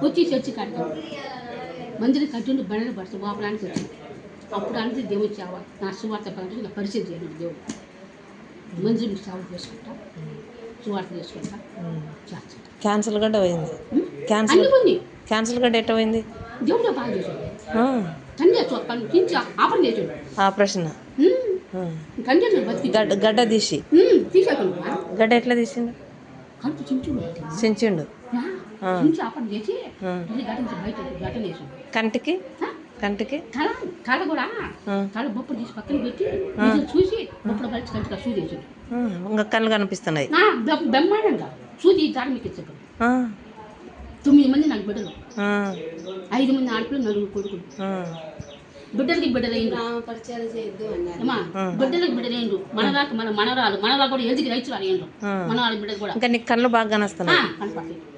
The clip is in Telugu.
వచ్చి చర్చి కట్టాం మందిని కట్టిండు బండలు పడుతుంది వాపడానికి వచ్చింది అప్పుడు అనేది దేవుడు సేవ నా సువార్త పని నా పరిచయం చేయను దేవుడు మందిని సేవ చేసుకుంటా సువార్త చేసుకుంటా చేస్తా క్యాన్సర్ గడ్డ పోయింది అన్ని ఉంది క్యాన్సర్ గడ్డ ఎట్ట పోయింది దేవుడు బాగా చేశాడు తండ్రి పని ఆపరేషన్ చేసాడు ఆపరేషన్ తండ్రి బతికి గడ్డ తీసి తీసేకుండా గడ్డ ఎట్లా తీసిండు కడుపు చించుడు చించిండు చించి ఆపరేషన్ చేసి గడ్డ నుంచి బయట గడ్డ వేసాడు కంటికి కంటికి తల కూడా తల బొప్పలు తీసి పక్కన పెట్టి చూసి బొప్పలు కలిసి కంటిగా సూది వేసాడు ఇంకా కళ్ళు కనిపిస్తున్నాయి బ్రహ్మాండంగా సూది దారి మీకు ఇచ్చాడు 9 మంది నాకు బిడ్డలు 5 మంది ఆడపిల్లలు 4 కొడుకులు బిడ్డలకి బిడ్డలేండు అమ్మా బిడ్డలకి బిడ్డలేండు మనరాకు మన మనరాలు కూడా ఎదిగి రైతులు అయ్యిండు మనవాళ్ళ బిడ్డలు కూడా ఇంకా నీకు కళ్ళు బాగా కనొస్తున్నాయి కనపడలేదు